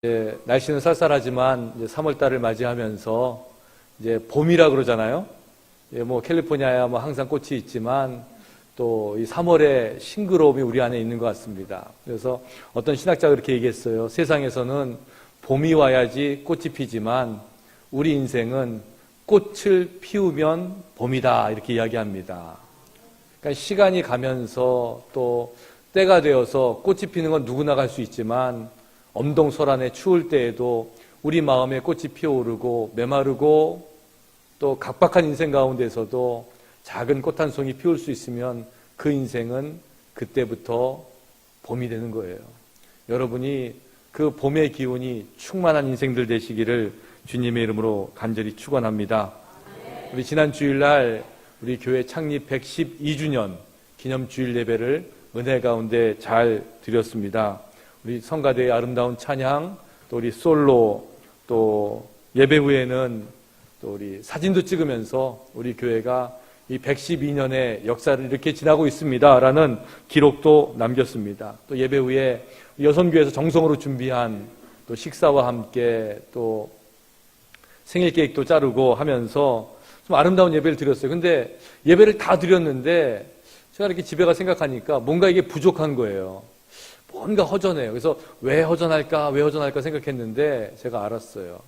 날씨는 쌀쌀하지만 이제 3월달을 맞이하면서 이제 봄이라 그러잖아요. 뭐 캘리포니아야 뭐 항상 꽃이 있지만 또 이 3월의 싱그러움이 우리 안에 있는 것 같습니다. 그래서 어떤 신학자가 그렇게 얘기했어요. 세상에서는 봄이 와야지 꽃이 피지만 우리 인생은 꽃을 피우면 봄이다, 이렇게 이야기합니다. 그러니까 시간이 가면서 또 때가 되어서 꽃이 피는 건 누구나 갈 수 있지만 엄동설안에 추울 때에도 우리 마음에 꽃이 피어오르고 메마르고 또 각박한 인생 가운데서도 작은 꽃 한 송이 피울 수 있으면 그 인생은 그때부터 봄이 되는 거예요. 여러분이 그 봄의 기운이 충만한 인생들 되시기를 주님의 이름으로 간절히 축원합니다. 우리 지난 주일날 우리 교회 창립 112주년 기념 주일 예배를 은혜 가운데 잘 드렸습니다. 우리 성가대의 아름다운 찬양, 또 우리 솔로, 또 예배 후에는 또 우리 사진도 찍으면서 우리 교회가 이 112년의 역사를 이렇게 지나고 있습니다라는 기록도 남겼습니다. 또 예배 후에 여성교회에서 정성으로 준비한 또 식사와 함께 또 생일 케이크도 자르고 하면서 좀 아름다운 예배를 드렸어요. 근데 예배를 다 드렸는데 제가 이렇게 집에 가 생각하니까 뭔가 이게 부족한 거예요. 뭔가 허전해요. 그래서 왜 허전할까 생각했는데 제가 알았어요.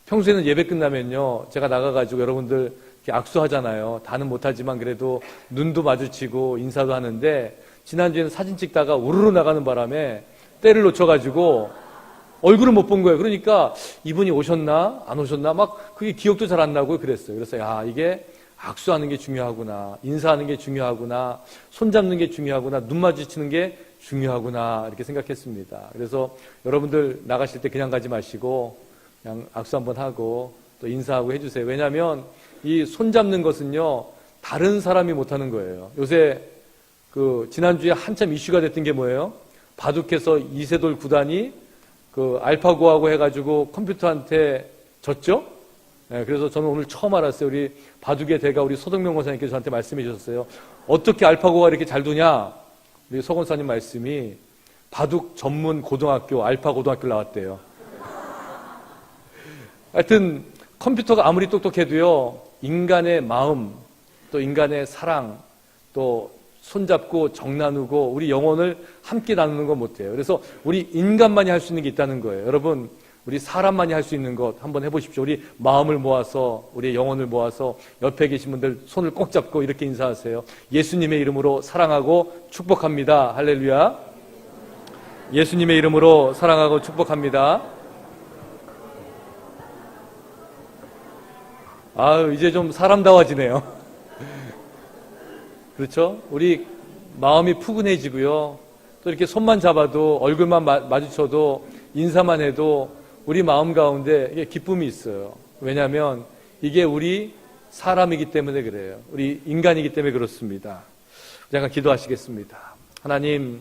평소에는 예배 끝나면요, 제가 나가가지고 여러분들 이렇게 악수하잖아요. 다는 못하지만 그래도 눈도 마주치고 인사도 하는데 지난주에는 사진 찍다가 우르르 나가는 바람에 때를 놓쳐가지고 얼굴을 못 본 거예요. 그러니까 이분이 오셨나 안 오셨나 막 그게 기억도 잘 안 나고 그랬어요. 그래서 이게 악수하는 게 중요하구나, 인사하는 게 중요하구나, 손잡는 게 중요하구나, 눈 마주치는 게 중요하구나, 이렇게 생각했습니다. 그래서 여러분들 나가실 때 그냥 가지 마시고 그냥 악수 한번 하고 또 인사하고 해주세요. 왜냐하면 이 손잡는 것은요, 다른 사람이 못하는 거예요. 요새 지난주에 한참 이슈가 됐던 게 뭐예요? 바둑에서 이세돌 구단이 알파고하고 해가지고 컴퓨터한테 졌죠? 네, 그래서 저는 오늘 처음 알았어요. 우리 바둑의 대가 우리 서동명 권사님께서 저한테 말씀해 주셨어요. 어떻게 알파고가 이렇게 잘 두냐? 우리 서 권사님 말씀이 바둑 전문 고등학교, 알파 고등학교를 나왔대요. 하여튼 컴퓨터가 아무리 똑똑해도요, 인간의 마음, 또 인간의 사랑, 또 손잡고 정 나누고 우리 영혼을 함께 나누는 건 못해요. 그래서 우리 인간만이 할 수 있는 게 있다는 거예요. 여러분, 우리 사람만이 할 수 있는 것 한번 해보십시오. 우리 마음을 모아서, 우리의 영혼을 모아서 옆에 계신 분들 손을 꼭 잡고 이렇게 인사하세요. 예수님의 이름으로 사랑하고 축복합니다. 할렐루야. 예수님의 이름으로 사랑하고 축복합니다. 이제 좀 사람다워지네요. 그렇죠? 우리 마음이 푸근해지고요. 또 이렇게 손만 잡아도, 얼굴만 마주쳐도, 인사만 해도 우리 마음 가운데 이게 기쁨이 있어요. 왜냐하면 이게 우리 사람이기 때문에 그래요. 우리 인간이기 때문에 그렇습니다. 잠깐 기도하시겠습니다. 하나님,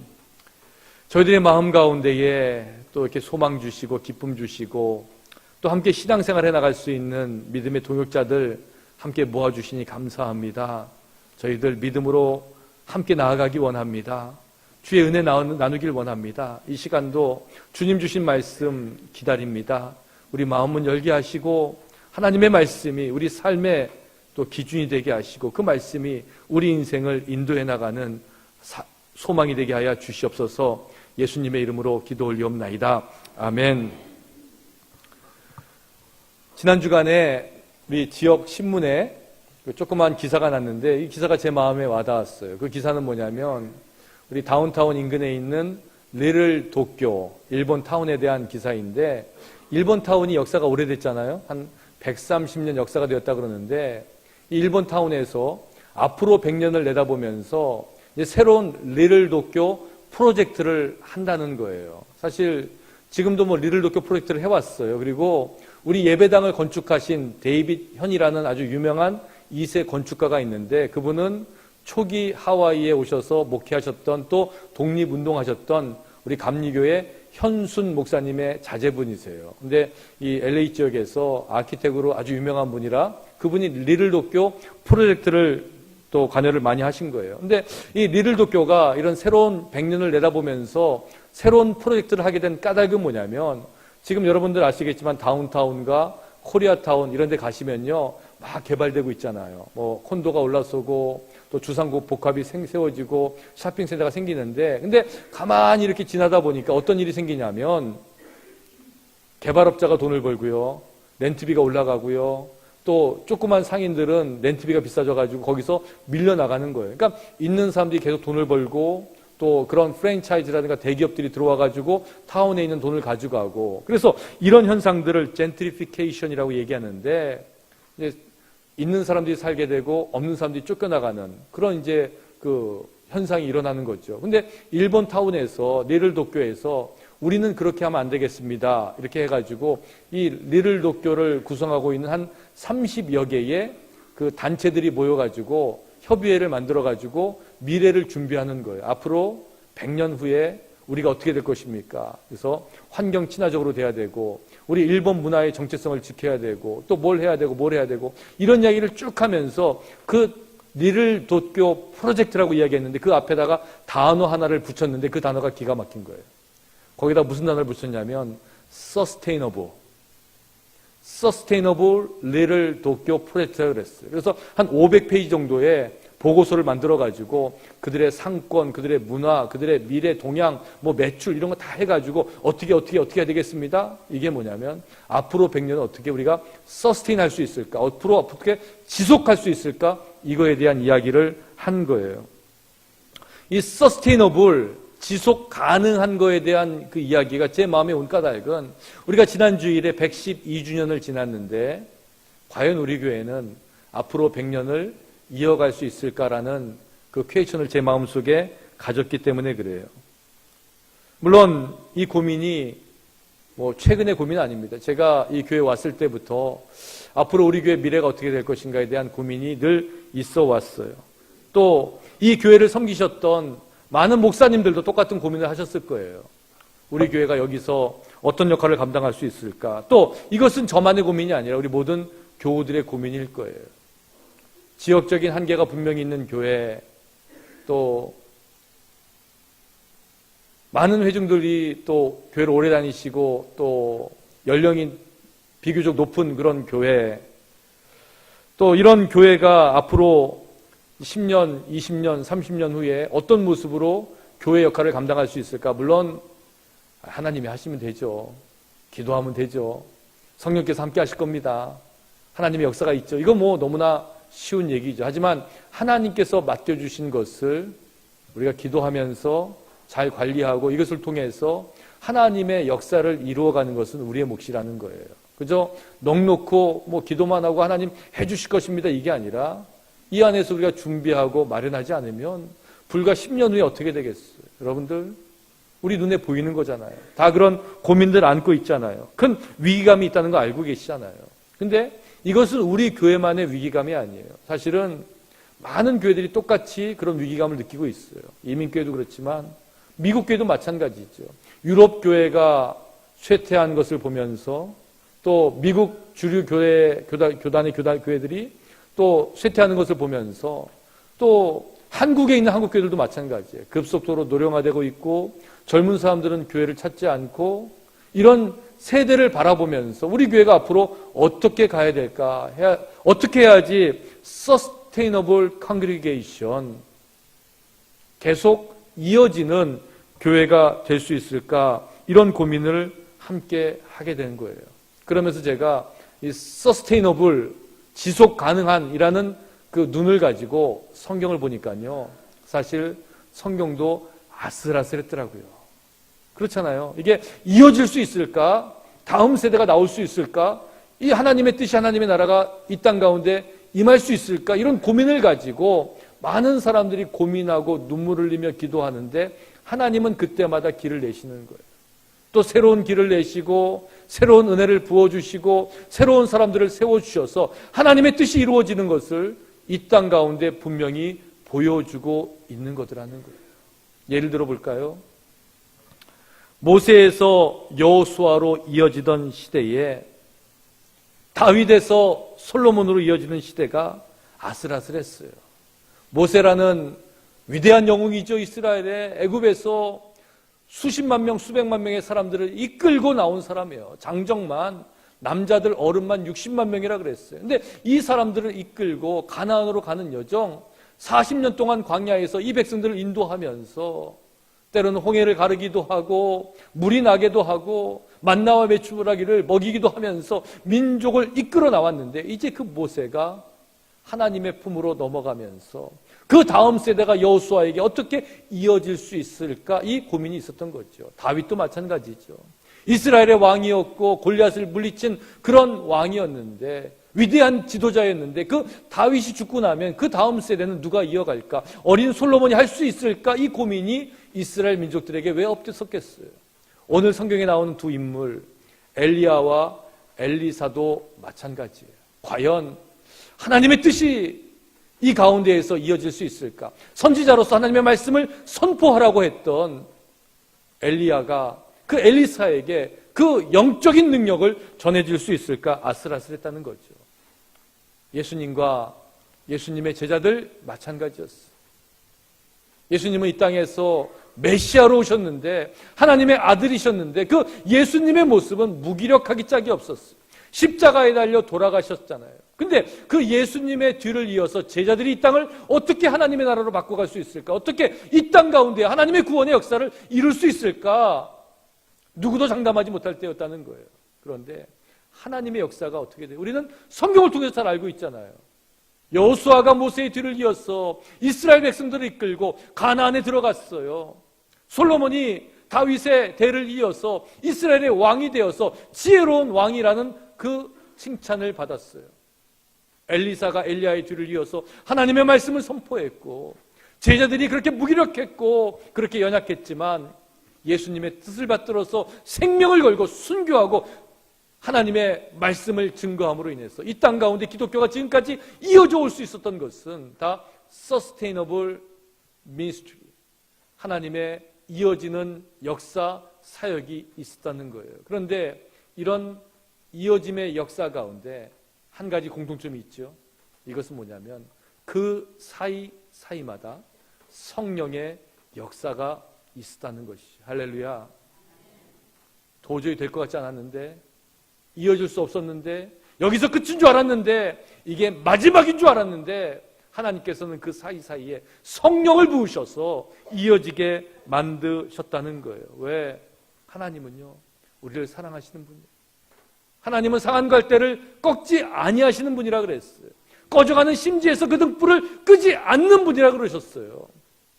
저희들의 마음 가운데에 또 이렇게 소망 주시고 기쁨 주시고 또 함께 신앙생활 해나갈 수 있는 믿음의 동역자들 함께 모아주시니 감사합니다. 저희들 믿음으로 함께 나아가기 원합니다. 주의 은혜 나누길 원합니다. 이 시간도 주님 주신 말씀 기다립니다. 우리 마음은 열게 하시고 하나님의 말씀이 우리 삶의 또 기준이 되게 하시고 그 말씀이 우리 인생을 인도해 나가는 소망이 되게 하여 주시옵소서. 예수님의 이름으로 기도 올리옵나이다. 아멘. 지난 주간에 우리 지역 신문에 조그만 기사가 났는데 이 기사가 제 마음에 와닿았어요. 그 기사는 뭐냐면 우리 다운타운 인근에 있는 리틀 도쿄, 일본 타운에 대한 기사인데, 일본 타운이 역사가 오래됐잖아요. 한 130년 역사가 되었다 그러는데, 이 일본 타운에서 앞으로 100년을 내다보면서 이제 새로운 리틀 도쿄 프로젝트를 한다는 거예요. 사실 지금도 리틀 도쿄 프로젝트를 해왔어요. 그리고 우리 예배당을 건축하신 데이빗 현이라는 아주 유명한 2세 건축가가 있는데, 그분은 초기 하와이에 오셔서 목회하셨던 또 독립운동하셨던 우리 감리교회 현순 목사님의 자제분이세요. 근데 이 LA 지역에서 아키텍으로 아주 유명한 분이라 그분이 리틀 도쿄 프로젝트를 또 관여를 많이 하신 거예요. 근데 이 리틀 도쿄가 이런 새로운 100년을 내다보면서 새로운 프로젝트를 하게 된 까닭은 뭐냐면 지금 여러분들 아시겠지만 다운타운과 코리아타운 이런 데 가시면요. 막 개발되고 있잖아요. 뭐 콘도가 올라서고 또 주상국 복합이 세워지고 쇼핑센터가 생기는데 근데 가만히 이렇게 지나다 보니까 어떤 일이 생기냐면 개발업자가 돈을 벌고요. 렌트비가 올라가고요. 또 조그만 상인들은 렌트비가 비싸져가지고 거기서 밀려나가는 거예요. 그러니까 있는 사람들이 계속 돈을 벌고 또 그런 프랜차이즈라든가 대기업들이 들어와가지고 타운에 있는 돈을 가져가고 그래서 이런 현상들을 젠트리피케이션이라고 얘기하는데 이제 있는 사람들이 살게 되고 없는 사람들이 쫓겨나가는 그런 이제 그 현상이 일어나는 거죠. 근데 일본 타운에서 리를 도쿄에서 우리는 그렇게 하면 안 되겠습니다. 이렇게 해가지고 이 리를 도쿄를 구성하고 있는 한 30여 개의 그 단체들이 모여가지고 협의회를 만들어가지고 미래를 준비하는 거예요. 앞으로 100년 후에 우리가 어떻게 될 것입니까? 그래서 환경 친화적으로 돼야 되고 우리 일본 문화의 정체성을 지켜야 되고 또 뭘 해야 되고 뭘 해야 되고 이런 이야기를 쭉 하면서 그 리를 도쿄 프로젝트라고 이야기했는데 그 앞에다가 단어 하나를 붙였는데 그 단어가 기가 막힌 거예요. 거기다 무슨 단어를 붙였냐면 sustainable 리를 도쿄 프로젝트라고 그랬어요. 그래서 한 500페이지 정도의 보고서를 만들어가지고 그들의 상권, 그들의 문화, 그들의 미래 동향, 뭐 매출 이런 거 다 해가지고 어떻게 해야 되겠습니다? 이게 뭐냐면 앞으로 100년은 어떻게 우리가 서스테인 할 수 있을까? 앞으로 어떻게 지속할 수 있을까? 이거에 대한 이야기를 한 거예요. 이 서스테이너블 지속 가능한 거에 대한 그 이야기가 제 마음에 온 까닭은 우리가 지난 주일에 112주년을 지났는데 과연 우리 교회는 앞으로 100년을 이어갈 수 있을까라는 그 퀘스천을 제 마음속에 가졌기 때문에 그래요. 물론 이 고민이 뭐 최근의 고민은 아닙니다. 제가 이 교회에 왔을 때부터 앞으로 우리 교회 미래가 어떻게 될 것인가에 대한 고민이 늘 있어 왔어요. 또 이 교회를 섬기셨던 많은 목사님들도 똑같은 고민을 하셨을 거예요. 우리 교회가 여기서 어떤 역할을 감당할 수 있을까? 또 이것은 저만의 고민이 아니라 우리 모든 교우들의 고민일 거예요. 지역적인 한계가 분명히 있는 교회, 또 많은 회중들이 또 교회를 오래 다니시고 또 연령이 비교적 높은 그런 교회, 또 이런 교회가 앞으로 10년, 20년, 30년 후에 어떤 모습으로 교회 역할을 감당할 수 있을까? 물론 하나님이 하시면 되죠. 기도하면 되죠. 성령께서 함께 하실 겁니다. 하나님의 역사가 있죠. 이거 뭐 너무나 쉬운 얘기죠. 하지만 하나님께서 맡겨주신 것을 우리가 기도하면서 잘 관리하고 이것을 통해서 하나님의 역사를 이루어가는 것은 우리의 몫이라는 거예요. 그죠? 넉놓고 뭐 기도만 하고 하나님 해주실 것입니다. 이게 아니라 이 안에서 우리가 준비하고 마련하지 않으면 불과 10년 후에 어떻게 되겠어요? 여러분들 우리 눈에 보이는 거잖아요. 다 그런 고민들 안고 있잖아요. 큰 위기감이 있다는 거 알고 계시잖아요. 근데 이것은 우리 교회만의 위기감이 아니에요. 사실은 많은 교회들이 똑같이 그런 위기감을 느끼고 있어요. 이민교회도 그렇지만 미국 교회도 마찬가지죠. 유럽 교회가 쇠퇴한 것을 보면서 또 미국 주류 교단의 교회들이 또 쇠퇴하는 것을 보면서 또 한국에 있는 한국교회들도 마찬가지예요. 급속도로 노령화되고 있고 젊은 사람들은 교회를 찾지 않고 이런 세대를 바라보면서 우리 교회가 앞으로 어떻게 가야 될까? 어떻게 해야지 Sustainable Congregation 계속 이어지는 교회가 될 수 있을까? 이런 고민을 함께 하게 된 거예요. 그러면서 제가 이 Sustainable 지속 가능한이라는 그 눈을 가지고 성경을 보니까요. 사실 성경도 아슬아슬했더라고요. 그렇잖아요. 이게 이어질 수 있을까? 다음 세대가 나올 수 있을까? 이 하나님의 뜻이 하나님의 나라가 이 땅 가운데 임할 수 있을까? 이런 고민을 가지고 많은 사람들이 고민하고 눈물을 흘리며 기도하는데 하나님은 그때마다 길을 내시는 거예요. 또 새로운 길을 내시고 새로운 은혜를 부어주시고 새로운 사람들을 세워주셔서 하나님의 뜻이 이루어지는 것을 이 땅 가운데 분명히 보여주고 있는 것이라는 거예요. 예를 들어 볼까요? 모세에서 여호수아로 이어지던 시대에 다윗에서 솔로몬으로 이어지는 시대가 아슬아슬했어요. 모세라는 위대한 영웅이죠. 이스라엘의 애굽에서 수십만 명, 수백만 명의 사람들을 이끌고 나온 사람이에요. 장정만, 남자들 어른만 60만 명이라 그랬어요. 근데 이 사람들을 이끌고 가나안으로 가는 여정, 40년 동안 광야에서 이 백성들을 인도하면서 때로는 홍해를 가르기도 하고 물이 나게도 하고 만나와 메추라기를 먹이기도 하면서 민족을 이끌어 나왔는데, 이제 그 모세가 하나님의 품으로 넘어가면서 그 다음 세대가 여호수아에게 어떻게 이어질 수 있을까, 이 고민이 있었던 거죠. 다윗도 마찬가지죠. 이스라엘의 왕이었고 골리앗을 물리친 그런 왕이었는데, 위대한 지도자였는데, 그 다윗이 죽고 나면 그 다음 세대는 누가 이어갈까, 어린 솔로몬이 할 수 있을까, 이 고민이 이스라엘 민족들에게 왜 없었겠어요. 오늘 성경에 나오는 두 인물 엘리야와 엘리사도 마찬가지예요. 과연 하나님의 뜻이 이 가운데에서 이어질 수 있을까? 선지자로서 하나님의 말씀을 선포하라고 했던 엘리야가 그 엘리사에게 그 영적인 능력을 전해줄 수 있을까? 아슬아슬했다는 거죠. 예수님과 예수님의 제자들 마찬가지였어요. 예수님은 이 땅에서 메시아로 오셨는데, 하나님의 아들이셨는데, 그 예수님의 모습은 무기력하기 짝이 없었어요. 십자가에 달려 돌아가셨잖아요. 근데 그 예수님의 뒤를 이어서 제자들이 이 땅을 어떻게 하나님의 나라로 바꿔갈 수 있을까? 어떻게 이 땅 가운데 하나님의 구원의 역사를 이룰 수 있을까? 누구도 장담하지 못할 때였다는 거예요. 그런데 하나님의 역사가 어떻게 돼요? 우리는 성경을 통해서 잘 알고 있잖아요. 여호수아가 모세의 뒤를 이어서 이스라엘 백성들을 이끌고 가나안에 들어갔어요. 솔로몬이 다윗의 대를 이어서 이스라엘의 왕이 되어서 지혜로운 왕이라는 그 칭찬을 받았어요. 엘리사가 엘리야의 뒤를 이어서 하나님의 말씀을 선포했고, 제자들이 그렇게 무기력했고 그렇게 연약했지만 예수님의 뜻을 받들어서 생명을 걸고 순교하고 하나님의 말씀을 증거함으로 인해서 이 땅 가운데 기독교가 지금까지 이어져 올 수 있었던 것은 다 sustainable ministry, 하나님의 이어지는 역사, 사역이 있었다는 거예요. 그런데 이런 이어짐의 역사 가운데 한 가지 공통점이 있죠. 이것은 뭐냐면 그 사이마다 성령의 역사가 있었다는 것이죠. 할렐루야. 도저히 될 것 같지 않았는데, 이어질 수 없었는데, 여기서 끝인 줄 알았는데, 이게 마지막인 줄 알았는데, 하나님께서는 그 사이사이에 성령을 부으셔서 이어지게 만드셨다는 거예요. 왜? 하나님은요, 우리를 사랑하시는 분이에요. 하나님은 상한 갈대를 꺾지 아니하시는 분이라 그랬어요. 꺼져가는 심지에서 그 등불을 끄지 않는 분이라 그러셨어요.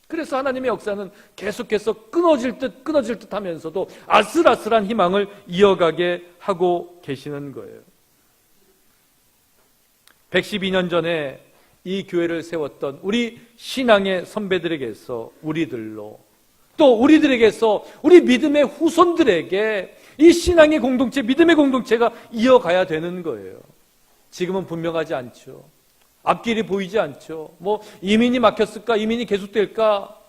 그래서 하나님의 역사는 계속해서 끊어질 듯 하면서도 아슬아슬한 희망을 이어가게 하고 계시는 거예요. 112년 전에 이 교회를 세웠던 우리 신앙의 선배들에게서 우리들로, 또 우리들에게서 우리 믿음의 후손들에게 이 신앙의 공동체, 믿음의 공동체가 이어가야 되는 거예요. 지금은 분명하지 않죠. 앞길이 보이지 않죠. 이민이 막혔을까? 이민이 계속될까?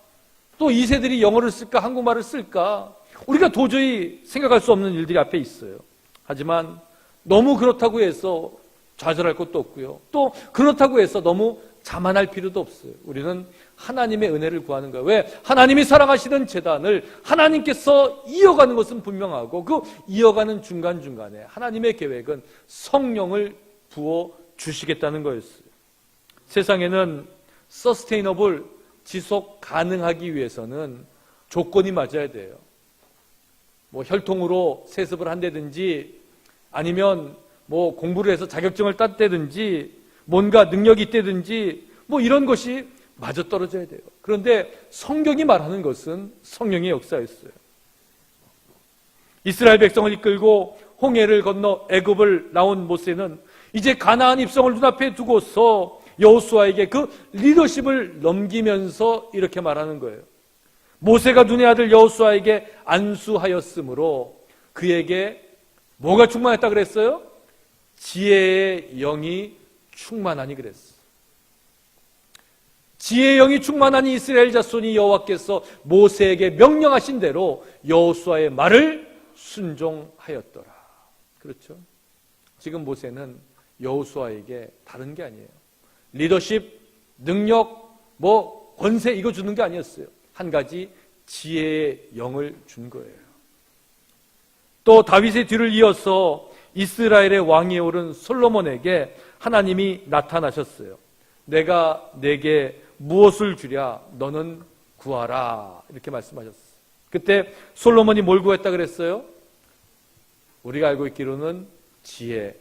또 2세들이 영어를 쓸까? 한국말을 쓸까? 우리가 도저히 생각할 수 없는 일들이 앞에 있어요. 하지만 너무 그렇다고 해서 좌절할 것도 없고요. 또 그렇다고 해서 너무 자만할 필요도 없어요. 우리는 하나님의 은혜를 구하는 거예요. 왜? 하나님이 사랑하시는 재단을 하나님께서 이어가는 것은 분명하고, 그 이어가는 중간중간에 하나님의 계획은 성령을 부어 주시겠다는 거였어요. 세상에는 서스테이너블, 지속 가능하기 위해서는 조건이 맞아야 돼요. 혈통으로 세습을 한다든지, 아니면 공부를 해서 자격증을 땄다든지, 뭔가 능력이 있다든지, 이런 것이 맞아떨어져야 돼요. 그런데 성경이 말하는 것은 성령의 역사였어요. 이스라엘 백성을 이끌고 홍해를 건너 애굽을 나온 모세는 이제 가나안 입성을 눈앞에 두고서 여호수아에게 그 리더십을 넘기면서 이렇게 말하는 거예요. 모세가 눈의 아들 여호수아에게 안수하였으므로 그에게 뭐가 충만했다 그랬어요? 지혜의 영이 충만하니 그랬어요. 지혜의 영이 충만하니 이스라엘 자손이 여호와께서 모세에게 명령하신 대로 여호수아의 말을 순종하였더라. 그렇죠? 지금 모세는 여호수아에게 다른 게 아니에요. 리더십, 능력, 권세 이거 주는 게 아니었어요. 한 가지, 지혜의 영을 준 거예요. 또 다윗의 뒤를 이어서 이스라엘의 왕위에 오른 솔로몬에게 하나님이 나타나셨어요. 내가 내게 무엇을 주랴 너는 구하라 이렇게 말씀하셨어요. 그때 솔로몬이 뭘 구했다 그랬어요? 우리가 알고 있기로는 지혜,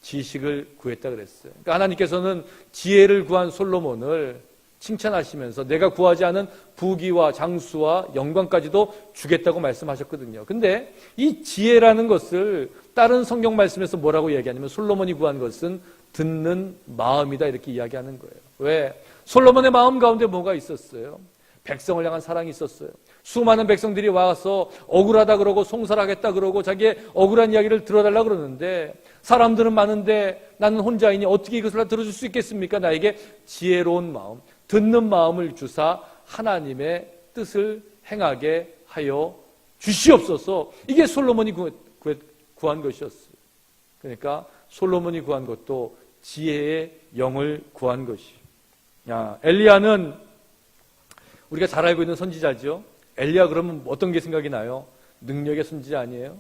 지식을 구했다 그랬어요. 그러니까 하나님께서는 지혜를 구한 솔로몬을 칭찬하시면서 내가 구하지 않은 부귀와 장수와 영광까지도 주겠다고 말씀하셨거든요. 근데 이 지혜라는 것을 다른 성경 말씀에서 뭐라고 이야기하냐면 솔로몬이 구한 것은 듣는 마음이다 이렇게 이야기하는 거예요. 왜? 솔로몬의 마음 가운데 뭐가 있었어요? 백성을 향한 사랑이 있었어요. 수많은 백성들이 와서 억울하다 그러고 송살하겠다 그러고 자기의 억울한 이야기를 들어달라 그러는데 사람들은 많은데 나는 혼자이니 어떻게 이것을 다 들어줄 수 있겠습니까? 나에게 지혜로운 마음, 듣는 마음을 주사 하나님의 뜻을 행하게 하여 주시옵소서. 이게 솔로몬이 구한 것이었어요. 그러니까 솔로몬이 구한 것도 지혜의 영을 구한 것이에요. 엘리야는 우리가 잘 알고 있는 선지자죠. 엘리야 그러면 어떤 게 생각이 나요? 능력의 선지자 아니에요?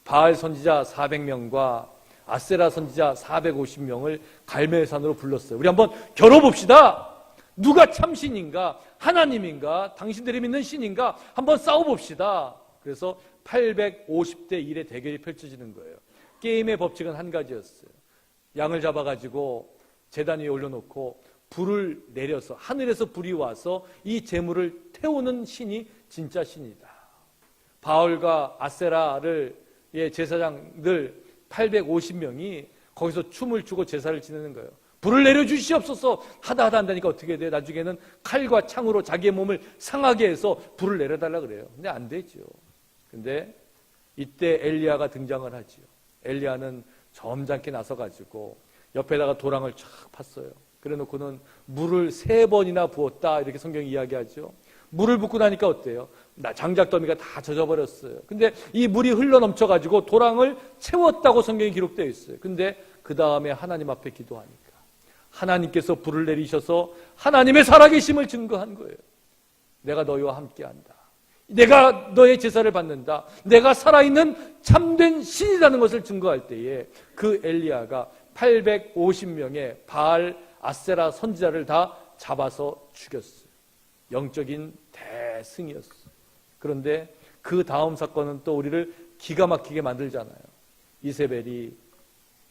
바알 선지자 400명과 아세라 선지자 450명을 갈멜산으로 불렀어요. 우리 한번 겨뤄봅시다. 누가 참신인가? 하나님인가? 당신들이 믿는 신인가? 한번 싸워봅시다. 그래서 850대 1의 대결이 펼쳐지는 거예요. 게임의 법칙은 한 가지였어요. 양을 잡아가지고 제단 위에 올려놓고 불을 내려서 하늘에서 불이 와서 이 재물을 태우는 신이 진짜 신이다. 바알과 아세라를 제사장들 850명이 거기서 춤을 추고 제사를 지내는 거예요. 불을 내려주시옵소서 하다 한다니까 어떻게 돼요? 나중에는 칼과 창으로 자기의 몸을 상하게 해서 불을 내려달라 그래요. 근데 안 되죠. 근데 이때 엘리야가 등장을 하지요. 엘리야는 점잖게 나서가지고 옆에다가 도랑을 쫙 팠어요. 그래놓고는 물을 3번이나 부었다 이렇게 성경이 이야기하죠. 물을 붓고 나니까 어때요? 장작더미가 다 젖어버렸어요. 근데 이 물이 흘러넘쳐가지고 도랑을 채웠다고 성경이 기록되어 있어요. 근데 그 다음에 하나님 앞에 기도하니까 하나님께서 불을 내리셔서 하나님의 살아계심을 증거한 거예요. 내가 너희와 함께한다. 내가 너의 제사를 받는다. 내가 살아있는 참된 신이라는 것을 증거할 때에 그 엘리야가 850명의 바알, 아세라 선지자를 다 잡아서 죽였어요. 영적인 대승이었어요. 그런데 그 다음 사건은 또 우리를 기가 막히게 만들잖아요. 이세벨이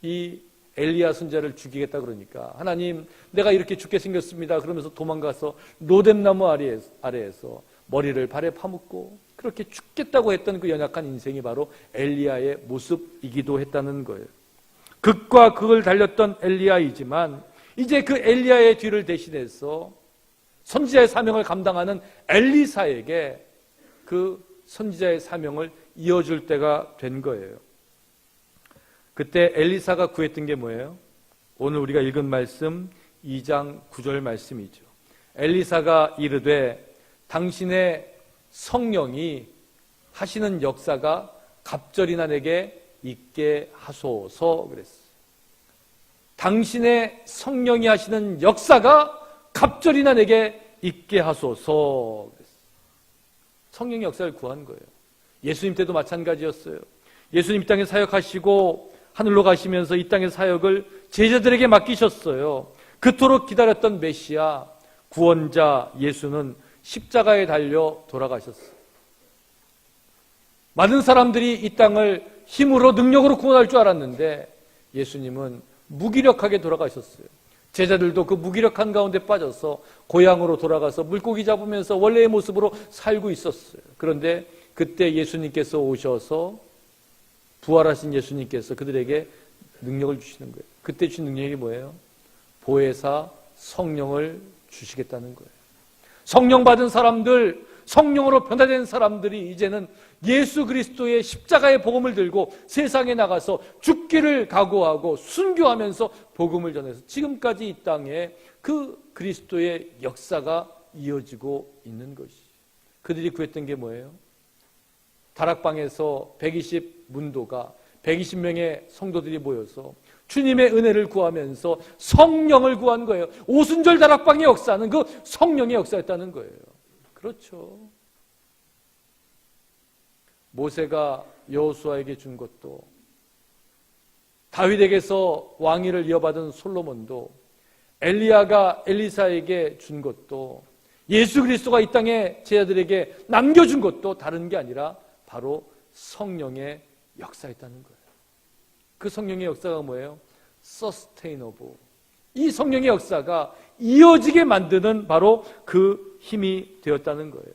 이 엘리야 선지자를 죽이겠다 그러니까 하나님 내가 이렇게 죽게 생겼습니다. 그러면서 도망가서 로뎀나무 아래에서 머리를 발에 파묻고 그렇게 죽겠다고 했던 그 연약한 인생이 바로 엘리야의 모습이기도 했다는 거예요. 극과 극을 달렸던 엘리야이지만 이제 그 엘리야의 뒤를 대신해서 선지자의 사명을 감당하는 엘리사에게 그 선지자의 사명을 이어줄 때가 된 거예요. 그때 엘리사가 구했던 게 뭐예요? 오늘 우리가 읽은 말씀 2장 9절 말씀이죠. 엘리사가 이르되 당신의 성령이 하시는 역사가 갑절이나 내게 있게 하소서 그랬어요. 당신의 성령이 하시는 역사가 갑절이나 내게 있게 하소서 그랬어요. 성령의 역사를 구한 거예요. 예수님 때도 마찬가지였어요. 예수님 이 땅에 사역하시고 하늘로 가시면서 이 땅의 사역을 제자들에게 맡기셨어요. 그토록 기다렸던 메시아 구원자 예수는 십자가에 달려 돌아가셨어요. 많은 사람들이 이 땅을 힘으로 능력으로 구원할 줄 알았는데 예수님은 무기력하게 돌아가셨어요. 제자들도 그 무기력한 가운데 빠져서 고향으로 돌아가서 물고기 잡으면서 원래의 모습으로 살고 있었어요. 그런데 그때 예수님께서 오셔서 부활하신 예수님께서 그들에게 능력을 주시는 거예요. 그때 주신 능력이 뭐예요? 보혜사 성령을 주시겠다는 거예요. 성령 받은 사람들, 성령으로 변화된 사람들이 이제는 예수 그리스도의 십자가의 복음을 들고 세상에 나가서 죽기를 각오하고 순교하면서 복음을 전해서 지금까지 이 땅에 그 그리스도의 역사가 이어지고 있는 것이죠. 그들이 구했던 게 뭐예요? 다락방에서 120 문도가 120명의 성도들이 모여서 주님의 은혜를 구하면서 성령을 구한 거예요. 오순절 다락방의 역사는 그 성령의 역사였다는 거예요. 그렇죠. 모세가 여호수아에게 준 것도, 다윗에게서 왕위를 이어받은 솔로몬도, 엘리야가 엘리사에게 준 것도, 예수 그리스도가 이 땅에 제자들에게 남겨준 것도 다른 게 아니라 바로 성령의 역사였다는 거예요. 그 성령의 역사가 뭐예요? Sustainable. 이 성령의 역사가 이어지게 만드는 바로 그 힘이 되었다는 거예요.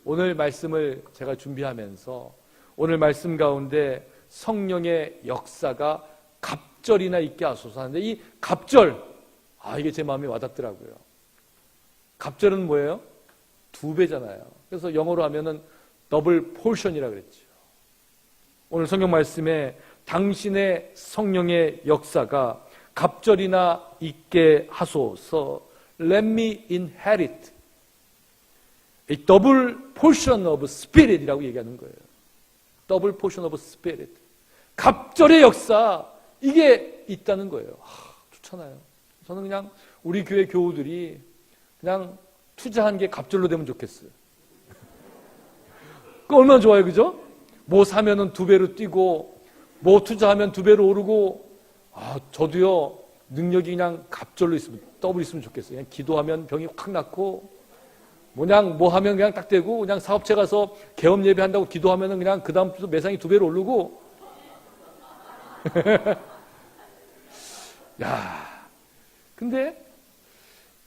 오늘 말씀을 제가 준비하면서 오늘 말씀 가운데 성령의 역사가 갑절이나 있게 하소서 하는데, 이 갑절, 이게 제 마음에 와닿더라고요. 갑절은 뭐예요? 2배잖아요. 그래서 영어로 하면은 더블 포션이라 그랬죠. 오늘 성경 말씀에 당신의 성령의 역사가 갑절이나 있게 하소서, let me inherit a double portion of spirit이라고 얘기하는 거예요. double portion of spirit. 갑절의 역사, 이게 있다는 거예요. 좋잖아요. 저는 그냥 우리 교회 교우들이 그냥 투자한 게 갑절로 되면 좋겠어요. 그 얼마나 좋아요, 그죠? 뭐 사면은 2배로 뛰고, 뭐 투자하면 2배로 오르고, 저도요, 능력이 그냥 갑절로 있으면, 더블 있으면 좋겠어요. 그냥 기도하면 병이 확 낫고, 그냥 뭐 하면 그냥 딱 되고, 그냥 사업체 가서 개업 예배한다고 기도하면은 그냥 그 다음부터 매상이 2배로 오르고. 근데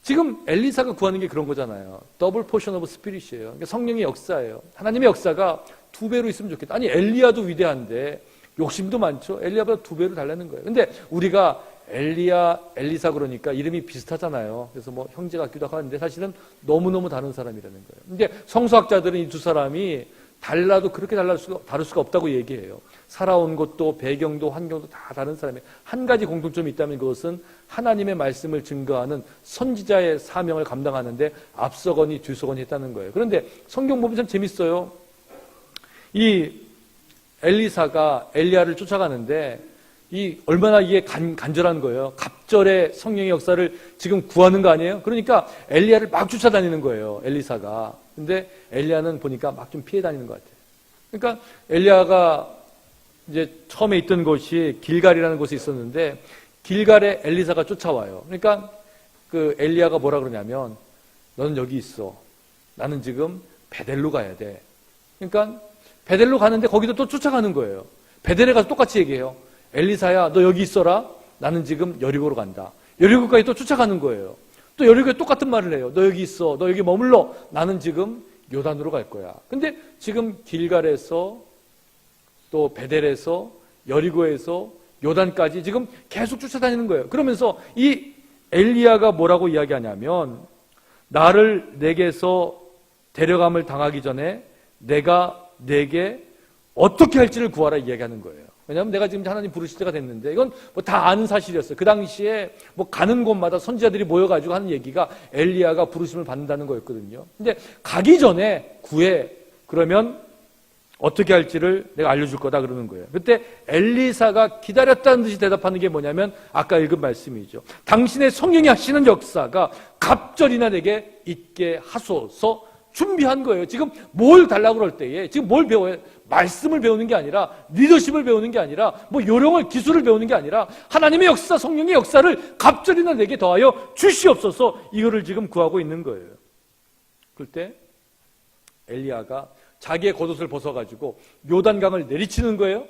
지금 엘리사가 구하는 게 그런 거잖아요. 더블 포션 오브 스피릿이에요. 그러니까 성령의 역사예요. 하나님의 역사가 2배로 있으면 좋겠다. 아니, 엘리야도 위대한데 욕심도 많죠. 엘리야보다 2배로 달라는 거예요. 근데 우리가 엘리야, 엘리사 그러니까 이름이 비슷하잖아요. 그래서 뭐 형제 같기도 하는데 사실은 너무너무 다른 사람이라는 거예요. 근데 성서학자들은 이 2 사람이 달라도 그렇게 다를 수가 없다고 얘기해요. 살아온 것도 배경도 환경도 다 다른 사람이에요. 한 가지 공통점이 있다면 그것은 하나님의 말씀을 증거하는 선지자의 사명을 감당하는데 앞서거니 뒤서거니 했다는 거예요. 그런데 성경 보면 참 재밌어요. 이 엘리사가 엘리야를 쫓아가는데 얼마나 이게 간절한 거예요. 갑절의 성령의 역사를 지금 구하는 거 아니에요? 그러니까 엘리야를 막 쫓아다니는 거예요, 엘리사가. 근데 엘리야는 보니까 막 좀 피해 다니는 것 같아요. 그러니까 엘리야가 이제 처음에 있던 곳이 길갈이라는 곳이 있었는데, 길갈에 엘리사가 쫓아와요. 그러니까 그 엘리야가 뭐라 그러냐면, 너는 여기 있어. 나는 지금 베델로 가야 돼. 그러니까 베델로 가는데 거기도 또 쫓아가는 거예요. 베델에 가서 똑같이 얘기해요. 엘리사야, 너 여기 있어라. 나는 지금 여리고로 간다. 여리고까지 또 쫓아가는 거예요. 또 여리고에 똑같은 말을 해요. 너 여기 있어. 너 여기 머물러. 나는 지금 요단으로 갈 거야. 근데 지금 길갈에서 또 베델에서 여리고에서 요단까지 지금 계속 쫓아다니는 거예요. 그러면서 이 엘리야가 뭐라고 이야기하냐면, 나를 내게서 데려감을 당하기 전에 내가 내게 어떻게 할지를 구하라 이야기하는 거예요. 왜냐하면 내가 지금 하나님 부르실 때가 됐는데, 이건 뭐 다 아는 사실이었어요. 그 당시에 뭐 가는 곳마다 선지자들이 모여가지고 하는 얘기가 엘리야가 부르심을 받는다는 거였거든요. 근데 가기 전에 구해. 그러면 어떻게 할지를 내가 알려줄 거다 그러는 거예요. 그때 엘리사가 기다렸다는 듯이 대답하는 게 뭐냐면 아까 읽은 말씀이죠. 당신의 성령이 하시는 역사가 갑절이나 내게 있게 하소서 준비한 거예요. 지금 뭘 달라고 그럴 때에 지금 뭘 배워요? 말씀을 배우는 게 아니라, 리더십을 배우는 게 아니라, 뭐 요령을, 기술을 배우는 게 아니라 하나님의 역사, 성령의 역사를 갑절이나 내게 더하여 주시옵소서, 이거를 지금 구하고 있는 거예요. 그럴 때 엘리야가 자기의 겉옷을 벗어가지고 요단강을 내리치는 거예요.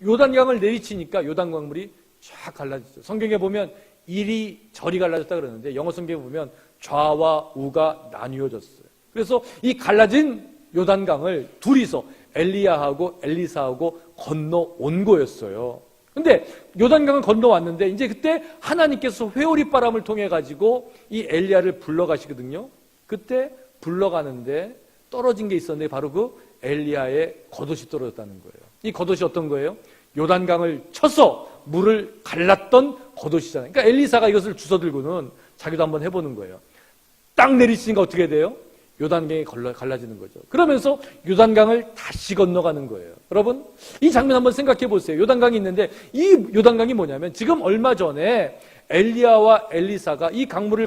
요단강을 내리치니까 요단강물이 쫙 갈라지죠. 성경에 보면 이리저리 갈라졌다 그러는데 영어 성경에 보면 좌와 우가 나뉘어졌어요. 그래서 이 갈라진 요단강을 둘이서 엘리야하고 엘리사하고 건너온 거였어요. 근데 요단강을 건너왔는데 이제 그때 하나님께서 회오리 바람을 통해 가지고 이 엘리야를 불러가시거든요. 그때 불러가는데 떨어진 게 있었는데 바로 그 엘리야의 겉옷이 떨어졌다는 거예요. 이 겉옷이 어떤 거예요? 요단강을 쳐서 물을 갈랐던 겉옷이잖아요. 그러니까 엘리사가 이것을 주워들고는 자기도 한번 해보는 거예요. 딱 내리치니까 어떻게 돼요? 요단강이 갈라지는 거죠. 그러면서 요단강을 다시 건너가는 거예요. 여러분, 이 장면 한번 생각해 보세요. 요단강이 있는데 이 요단강이 뭐냐면 지금 얼마 전에 엘리야와 엘리사가 이 강물을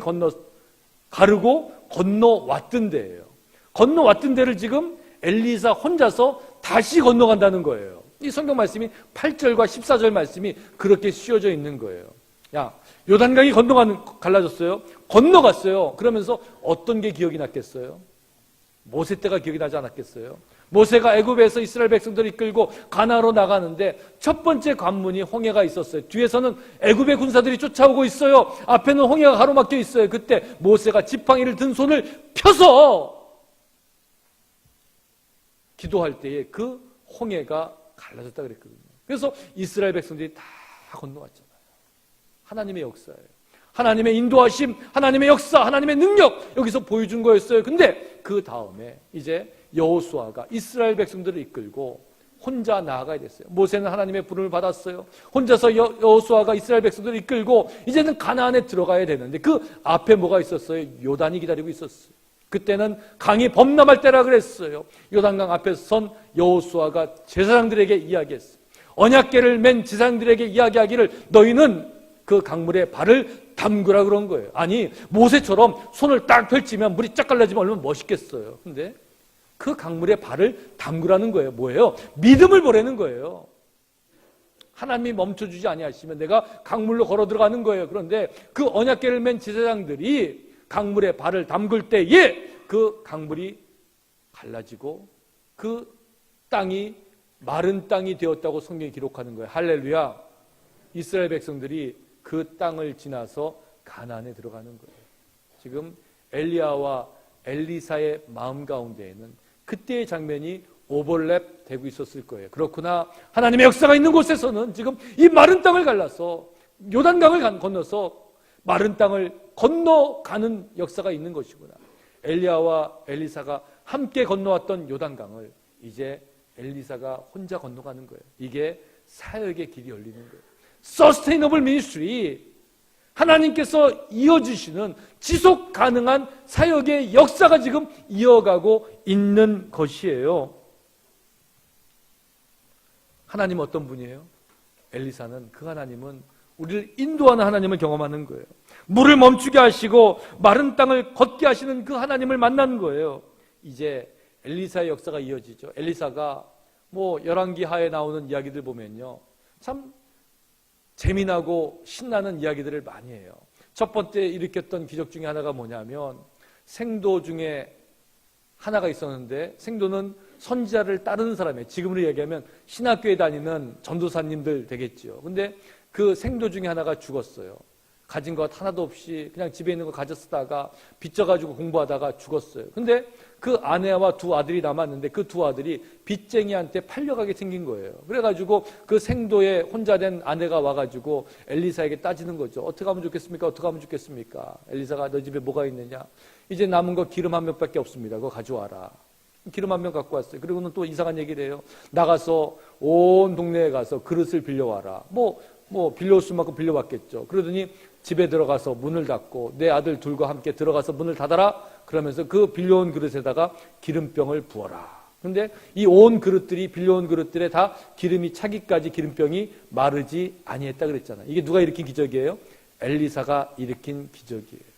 가르고 건너왔던 데예요. 건너왔던 데를 지금 엘리사 혼자서 다시 건너간다는 거예요. 이 성경 말씀이 8절과 14절 말씀이 그렇게 씌워져 있는 거예요. 야, 요단강이 갈라졌어요. 건너갔어요. 그러면서 어떤 게 기억이 났겠어요? 모세 때가 기억이 나지 않았겠어요? 모세가 애굽에서 이스라엘 백성들을 이끌고 가나안으로 나가는데 첫 번째 관문이 홍해가 있었어요. 뒤에서는 애굽의 군사들이 쫓아오고 있어요. 앞에는 홍해가 가로막혀 있어요. 그때 모세가 지팡이를 든 손을 펴서 기도할 때에 그 홍해가 갈라졌다 그랬거든요. 그래서 이스라엘 백성들이 다 건너왔잖아요. 하나님의 역사예요. 하나님의 인도하심, 하나님의 역사, 하나님의 능력 여기서 보여준 거였어요. 근데 그 다음에 이제 여호수아가 이스라엘 백성들을 이끌고 혼자 나아가야 됐어요. 모세는 하나님의 부름을 받았어요. 혼자서 여호수아가 이스라엘 백성들을 이끌고 이제는 가나안에 들어가야 되는데 그 앞에 뭐가 있었어요? 요단이 기다리고 있었어요. 그때는 강이 범람할 때라 그랬어요. 요단강 앞에서 선 여호수아가 제사장들에게 이야기했어요. 언약궤를 맨 제사장들에게 이야기하기를 너희는 그 강물에 발을 담그라 그런 거예요. 아니 모세처럼 손을 딱 펼치면 물이 쫙 갈라지면 얼마나 멋있겠어요. 근데 그 강물에 발을 담그라는 거예요. 뭐예요? 믿음을 보라는 거예요. 하나님이 멈춰주지 아니하시면 내가 강물로 걸어 들어가는 거예요. 그런데 그 언약궤를 맨 제사장들이 강물에 발을 담글 때에 그 강물이 갈라지고 그 땅이 마른 땅이 되었다고 성경이 기록하는 거예요. 할렐루야. 이스라엘 백성들이 그 땅을 지나서 가나안에 들어가는 거예요. 지금 엘리야와 엘리사의 마음 가운데에는 그때의 장면이 오버랩 되고 있었을 거예요. 그렇구나. 하나님의 역사가 있는 곳에서는 지금 이 마른 땅을 갈라서 요단강을 건너서 마른 땅을 건너가는 역사가 있는 것이구나. 엘리야와 엘리사가 함께 건너왔던 요단강을 이제 엘리사가 혼자 건너가는 거예요. 이게 사역의 길이 열리는 거예요. Sustainable Ministry, 하나님께서 이어주시는 지속 가능한 사역의 역사가 지금 이어가고 있는 것이에요. 하나님 어떤 분이에요? 엘리사는 그 하나님은 우리를 인도하는 하나님을 경험하는 거예요. 물을 멈추게 하시고 마른 땅을 걷게 하시는 그 하나님을 만나는 거예요. 이제 엘리사의 역사가 이어지죠. 엘리사가 열왕기 하에 나오는 이야기들 보면요, 참 재미나고 신나는 이야기들을 많이 해요. 첫 번째 일으켰던 기적 중에 하나가 뭐냐면 생도 중에 하나가 있었는데 생도는 선지자를 따르는 사람이에요. 지금으로 얘기하면 신학교에 다니는 전도사님들 되겠죠. 근데 그 생도 중에 하나가 죽었어요. 가진 것 하나도 없이 그냥 집에 있는 거 가져 쓰다가 빚져가지고 공부하다가 죽었어요. 근데 그 아내와 두 아들이 남았는데 그 두 아들이 빚쟁이한테 팔려가게 생긴 거예요. 그래가지고 그 생도에 혼자 된 아내가 와가지고 엘리사에게 따지는 거죠. 어떻게 하면 좋겠습니까? 어떻게 하면 좋겠습니까? 엘리사가 너 집에 뭐가 있느냐? 이제 남은 거 기름 한 명밖에 없습니다. 그거 가져와라. 기름 한 명 갖고 왔어요. 그리고는 또 이상한 얘기를 해요. 나가서 온 동네에 가서 그릇을 빌려와라. 빌려올 수만큼 빌려왔겠죠. 그러더니 집에 들어가서 문을 닫고 내 아들 둘과 함께 들어가서 문을 닫아라. 그러면서 그 빌려온 그릇에다가 기름병을 부어라. 그런데 이 온 그릇들이 빌려온 그릇들에 다 기름이 차기까지 기름병이 마르지 아니했다 그랬잖아요. 이게 누가 일으킨 기적이에요? 엘리사가 일으킨 기적이에요.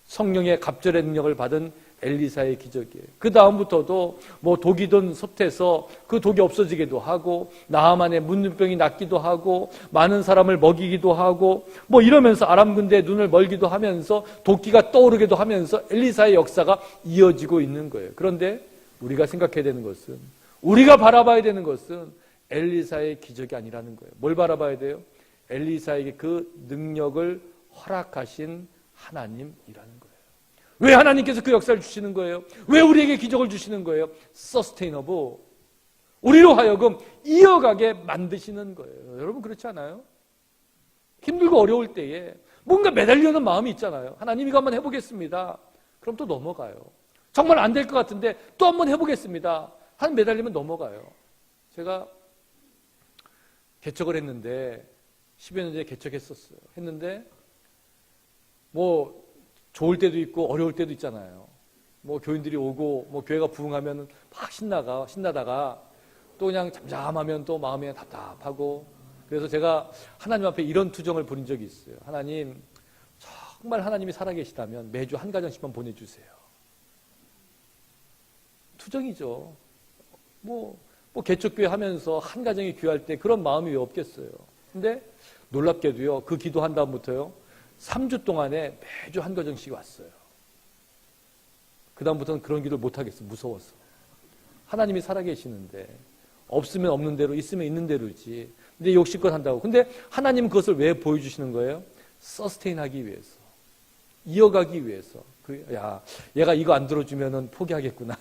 성령의 갑절의 능력을 받은 엘리사의 기적이에요. 그 다음부터도 독이 든 솥에서 그 독이 없어지기도 하고 나하만의 문둥병이 낫기도 하고 많은 사람을 먹이기도 하고 이러면서 아람 군대의 눈을 멀기도 하면서 도끼가 떠오르기도 하면서 엘리사의 역사가 이어지고 있는 거예요. 그런데 우리가 생각해야 되는 것은, 우리가 바라봐야 되는 것은 엘리사의 기적이 아니라는 거예요. 뭘 바라봐야 돼요? 엘리사에게 그 능력을 허락하신 하나님이라는 거예요. 왜 하나님께서 그 역사를 주시는 거예요? 왜 우리에게 기적을 주시는 거예요? Sustainable, 우리로 하여금 이어가게 만드시는 거예요. 여러분 그렇지 않아요? 힘들고 어려울 때에 뭔가 매달리는 마음이 있잖아요. 하나님 이거 한번 해보겠습니다. 그럼 또 넘어가요. 정말 안 될 것 같은데 또 한번 해보겠습니다. 한 매달리면 넘어가요. 제가 개척을 했는데 10여 년 전에 개척했었어요. 했는데 좋을 때도 있고 어려울 때도 있잖아요. 교인들이 오고 교회가 부흥하면 막 신나다가 또 그냥 잠잠하면 또 마음이 답답하고, 그래서 제가 하나님 앞에 이런 투정을 부린 적이 있어요. 하나님, 정말 하나님이 살아계시다면 매주 한 가정씩만 보내주세요. 투정이죠. 뭐 개척교회 하면서 한 가정이 귀할 때 그런 마음이 왜 없겠어요. 근데 놀랍게도요, 그 기도한 다음부터요, 3주 동안에 매주 한 가정씩 왔어요. 그 다음부터는 그런 기도를 못하겠어요. 무서워서. 하나님이 살아계시는데 없으면 없는 대로, 있으면 있는 대로지. 근데 욕심껏 한다고. 근데 하나님은 그것을 왜 보여주시는 거예요? 서스테인 하기 위해서, 이어가기 위해서. 얘가 이거 안 들어주면은 포기하겠구나,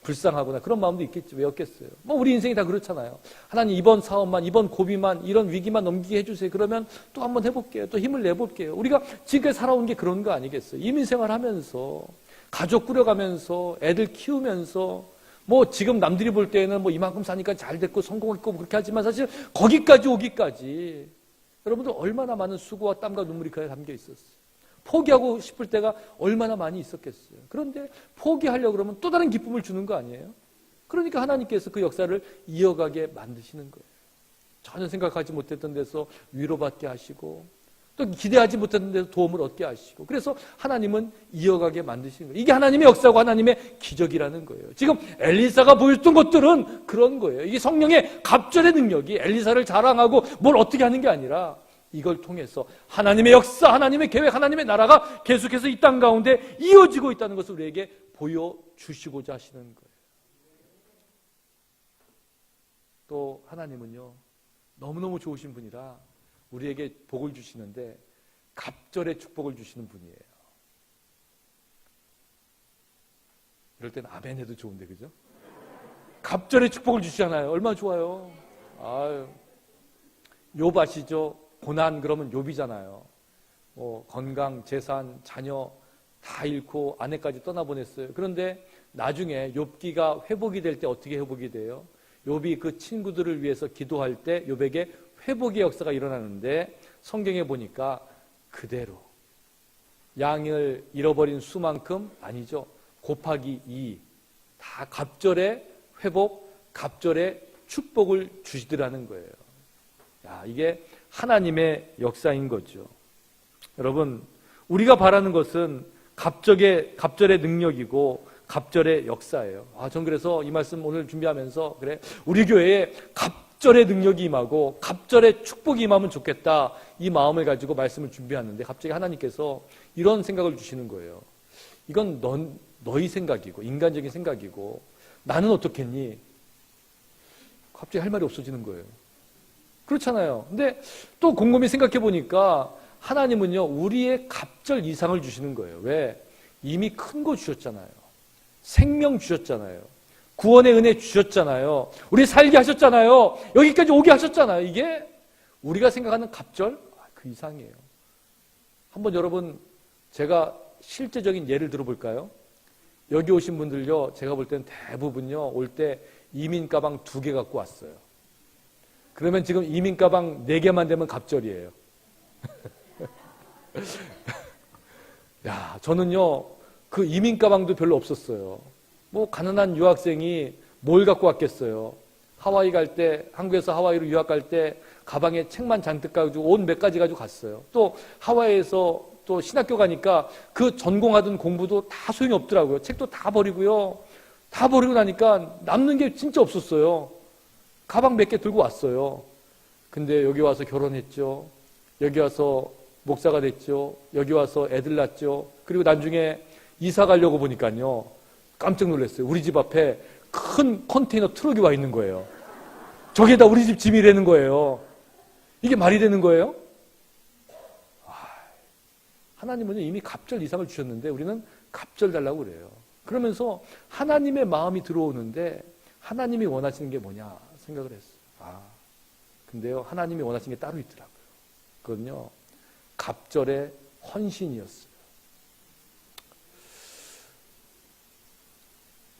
불쌍하구나, 그런 마음도 있겠지. 왜 없겠어요? 뭐 우리 인생이 다 그렇잖아요. 하나님, 이번 사업만, 이번 고비만, 이런 위기만 넘기게 해주세요. 그러면 또 한번 해볼게요. 또 힘을 내볼게요. 우리가 지금까지 살아온 게 그런 거 아니겠어요? 이민생활하면서, 가족 꾸려가면서, 애들 키우면서, 뭐 지금 남들이 볼 때는 뭐 이만큼 사니까 잘 됐고 성공했고 그렇게 하지만 사실 거기까지 오기까지 여러분들 얼마나 많은 수고와 땀과 눈물이 그 안에 담겨 있었어요. 포기하고 싶을 때가 얼마나 많이 있었겠어요. 그런데 포기하려고 그러면 또 다른 기쁨을 주는 거 아니에요? 그러니까 하나님께서 그 역사를 이어가게 만드시는 거예요. 전혀 생각하지 못했던 데서 위로받게 하시고 또 기대하지 못했던 데서 도움을 얻게 하시고, 그래서 하나님은 이어가게 만드시는 거예요. 이게 하나님의 역사고 하나님의 기적이라는 거예요. 지금 엘리사가 보여줬던 것들은 그런 거예요. 이게 성령의 갑절의 능력이 엘리사를 자랑하고 뭘 어떻게 하는 게 아니라 이걸 통해서 하나님의 역사, 하나님의 계획, 하나님의 나라가 계속해서 이 땅 가운데 이어지고 있다는 것을 우리에게 보여주시고자 하시는 거예요. 또 하나님은요, 너무너무 좋으신 분이라 우리에게 복을 주시는데 갑절의 축복을 주시는 분이에요. 이럴 때는 아멘 해도 좋은데, 그죠? 갑절의 축복을 주시잖아요. 얼마나 좋아요. 아유, 욥 아시죠? 고난 그러면 욥이잖아요. 건강, 재산, 자녀 다 잃고 아내까지 떠나보냈어요. 그런데 나중에 욥기가 회복이 될 때 어떻게 회복이 돼요? 욥이 그 친구들을 위해서 기도할 때 욥에게 회복의 역사가 일어나는데, 성경에 보니까 그대로 양을 잃어버린 수만큼 아니죠. 곱하기 2, 다 갑절의 회복, 갑절의 축복을 주시더라는 거예요. 이게 하나님의 역사인 거죠. 여러분, 우리가 바라는 것은 갑절의 능력이고 갑절의 역사예요. 전 그래서 이 말씀 오늘 준비하면서 우리 교회에 갑절의 능력이 임하고 갑절의 축복이 임하면 좋겠다, 이 마음을 가지고 말씀을 준비하는데 갑자기 하나님께서 이런 생각을 주시는 거예요. 이건 너희 생각이고 인간적인 생각이고 나는 어떻겠니? 갑자기 할 말이 없어지는 거예요. 그렇잖아요. 근데 또 곰곰이 생각해 보니까 하나님은요, 우리의 갑절 이상을 주시는 거예요. 왜? 이미 큰 거 주셨잖아요. 생명 주셨잖아요. 구원의 은혜 주셨잖아요. 우리 살게 하셨잖아요. 여기까지 오게 하셨잖아요. 이게 우리가 생각하는 갑절, 그 이상이에요. 한번 여러분, 제가 실제적인 예를 들어볼까요? 여기 오신 분들요, 제가 볼 때는 대부분요, 올 때 이민 가방 2개 갖고 왔어요. 그러면 지금 이민 가방 4개만 되면 갑절이에요. 저는요, 그 이민 가방도 별로 없었어요. 뭐 가난한 유학생이 뭘 갖고 왔겠어요. 하와이 갈 때, 한국에서 하와이로 유학 갈 때 가방에 책만 잔뜩 가지고 옷 몇 가지 가지고 갔어요. 또 하와이에서 또 신학교 가니까 그 전공하던 공부도 다 소용이 없더라고요. 책도 다 버리고요. 다 버리고 나니까 남는 게 진짜 없었어요. 가방 몇 개 들고 왔어요. 근데 여기 와서 결혼했죠. 여기 와서 목사가 됐죠. 여기 와서 애들 낳았죠. 그리고 나중에 이사 가려고 보니까요, 깜짝 놀랐어요. 우리 집 앞에 큰 컨테이너 트럭이 와 있는 거예요. 저게 다 우리 집 짐이라는 거예요. 이게 말이 되는 거예요? 하나님은 이미 갑절 이상을 주셨는데 우리는 갑절 달라고 그래요. 그러면서 하나님의 마음이 들어오는데 하나님이 원하시는 게 뭐냐 생각을 했어요. 근데요, 하나님이 원하시는 게 따로 있더라고요. 그건요, 갑절의 헌신이었어요.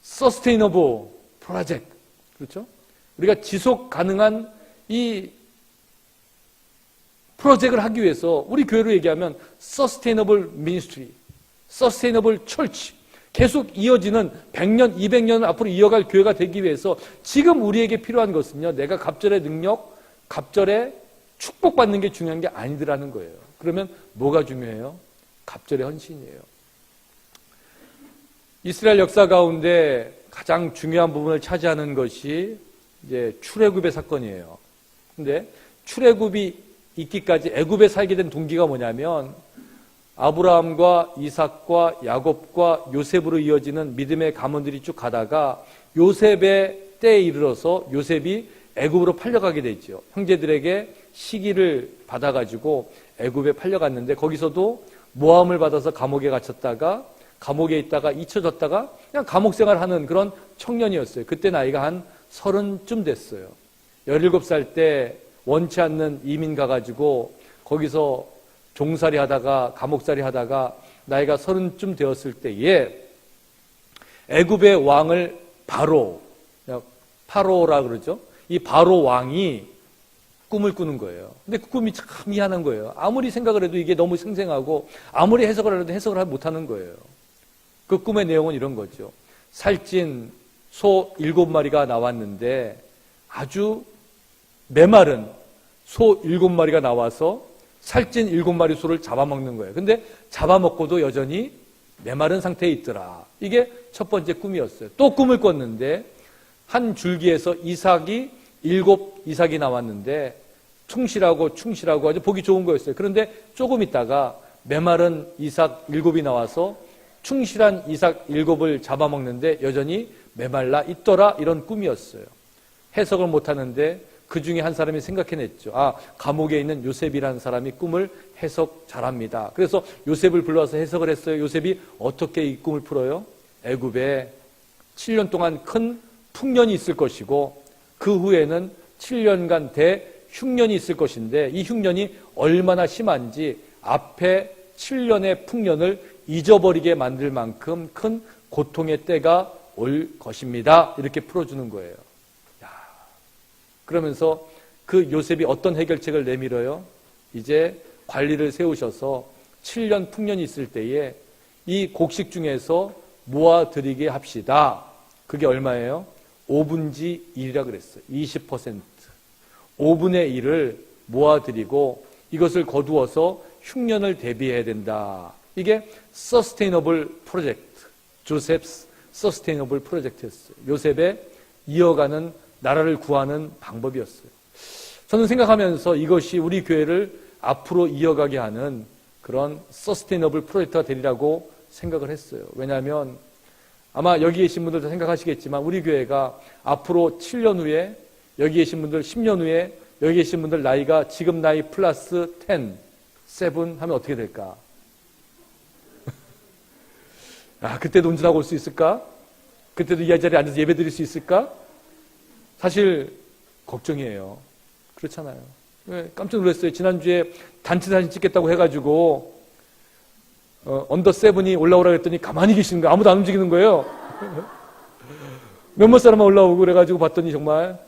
Sustainable Project. 그렇죠? 우리가 지속 가능한 이 프로젝트를 하기 위해서 우리 교회로 얘기하면 Sustainable Ministry, Sustainable Church, 계속 이어지는 100년, 200년 앞으로 이어갈 교회가 되기 위해서 지금 우리에게 필요한 것은요, 내가 갑절의 능력, 갑절의 축복받는 게 중요한 게 아니더라는 거예요. 그러면 뭐가 중요해요? 갑절의 헌신이에요. 이스라엘 역사 가운데 가장 중요한 부분을 차지하는 것이 이제 출애굽의 사건이에요. 근데 출애굽이 있기까지 애굽에 살게 된 동기가 뭐냐면 아브라함과 이삭과 야곱과 요셉으로 이어지는 믿음의 가문들이 쭉 가다가 요셉의 때에 이르러서 요셉이 애굽으로 팔려가게 되죠. 형제들에게 시기를 받아가지고 애굽에 팔려갔는데 거기서도 모함을 받아서 감옥에 갇혔다가 감옥에 있다가 잊혀졌다가 그냥 감옥 생활하는 그런 청년이었어요. 그때 나이가 한 30쯤 됐어요. 17살 때 원치 않는 이민 가가지고 거기서 종살이 하다가 감옥살이 하다가 나이가 30쯤 되었을 때에 애굽의 왕을 파로라 그러죠. 이 바로 왕이 꿈을 꾸는 거예요. 근데 그 꿈이 참 희한한 거예요. 아무리 생각을 해도 이게 너무 생생하고 아무리 해석을 해도 해석을 못하는 거예요. 그 꿈의 내용은 이런 거죠. 살찐 소 7마리가 나왔는데 아주 메마른 소 7마리가 나와서 살찐 7마리 소를 잡아먹는 거예요. 근데 잡아먹고도 여전히 메마른 상태에 있더라. 이게 첫 번째 꿈이었어요. 또 꿈을 꿨는데 한 줄기에서 이삭이 나왔는데 충실하고 아주 보기 좋은 거였어요. 그런데 조금 있다가 메마른 이삭 7이 나와서 충실한 이삭 7을 잡아먹는데 여전히 메말라 있더라. 이런 꿈이었어요. 해석을 못하는데 그 중에 한 사람이 생각해냈죠. 감옥에 있는 요셉이라는 사람이 꿈을 해석 잘합니다. 그래서 요셉을 불러서 해석을 했어요. 요셉이 어떻게 이 꿈을 풀어요? 애굽에 7년 동안 큰 풍년이 있을 것이고 그 후에는 7년간 대흉년이 있을 것인데 이 흉년이 얼마나 심한지 앞에 7년의 풍년을 잊어버리게 만들 만큼 큰 고통의 때가 올 것입니다. 이렇게 풀어주는 거예요. 그러면서 그 요셉이 어떤 해결책을 내밀어요? 이제 관리를 세우셔서 7년 풍년이 있을 때에 이 곡식 중에서 모아드리게 합시다. 그게 얼마예요? 5분지 1이라 그랬어요. 20%. 5분의 1을 모아드리고 이것을 거두어서 흉년을 대비해야 된다. 이게 Sustainable Project, 조셉스 Sustainable Project였어요. 요셉의 이어가는 나라를 구하는 방법이었어요. 저는 생각하면서 이것이 우리 교회를 앞으로 이어가게 하는 그런 Sustainable Project가 되리라고 생각을 했어요. 왜냐하면 아마 여기 계신 분들도 생각하시겠지만 우리 교회가 앞으로 7년 후에 여기 계신 분들 10년 후에 여기 계신 분들 나이가 지금 나이 플러스 10, 7 하면 어떻게 될까? 그때도 운전하고 올 수 있을까? 그때도 이 자리에 앉아서 예배 드릴 수 있을까? 사실 걱정이에요. 그렇잖아요. 깜짝 놀랐어요. 지난주에 단체 사진 찍겠다고 해가지고 언더 7이 올라오라 그랬더니 가만히 계시는 거예요. 아무도 안 움직이는 거예요. 몇몇 사람만 올라오고 그래가지고 봤더니 정말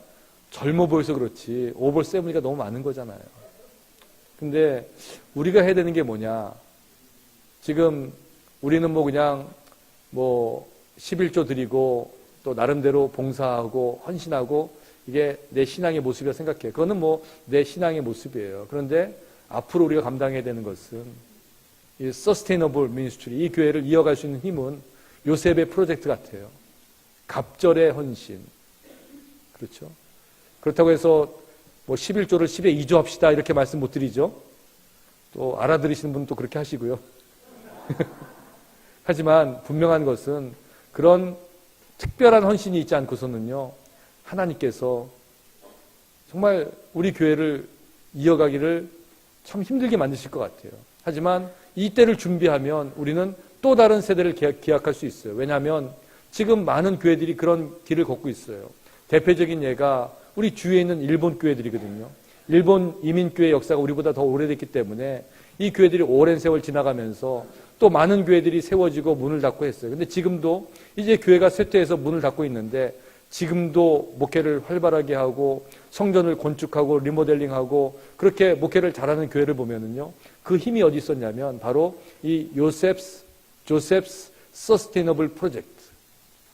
젊어 보여서 그렇지 오버 7이가 너무 많은 거잖아요. 근데 우리가 해야 되는 게 뭐냐? 지금 우리는 그냥 11조 드리고 또 나름대로 봉사하고 헌신하고 이게 내 신앙의 모습이라 생각해요. 그거는 내 신앙의 모습이에요. 그런데 앞으로 우리가 감당해야 되는 것은 이 Sustainable Ministry, 이 교회를 이어갈 수 있는 힘은 요셉의 프로젝트 같아요. 갑절의 헌신. 그렇죠? 그렇다고 해서 11조를 10에 2조 합시다 이렇게 말씀 못 드리죠. 또 알아들으시는 분은 또 그렇게 하시고요. 하지만 분명한 것은 그런 특별한 헌신이 있지 않고서는요, 하나님께서 정말 우리 교회를 이어가기를 참 힘들게 만드실 것 같아요. 하지만 이 때를 준비하면 우리는 또 다른 세대를 기약할 수 있어요. 왜냐하면 지금 많은 교회들이 그런 길을 걷고 있어요. 대표적인 예가 우리 주위에 있는 일본 교회들이거든요. 일본 이민교회 역사가 우리보다 더 오래됐기 때문에 이 교회들이 오랜 세월 지나가면서 또 많은 교회들이 세워지고 문을 닫고 했어요. 근데 지금도 이제 교회가 쇠퇴해서 문을 닫고 있는데 지금도 목회를 활발하게 하고 성전을 건축하고 리모델링하고 그렇게 목회를 잘하는 교회를 보면은요, 그 힘이 어디 있었냐면 바로 이 조셉스 서스테이너블 프로젝트.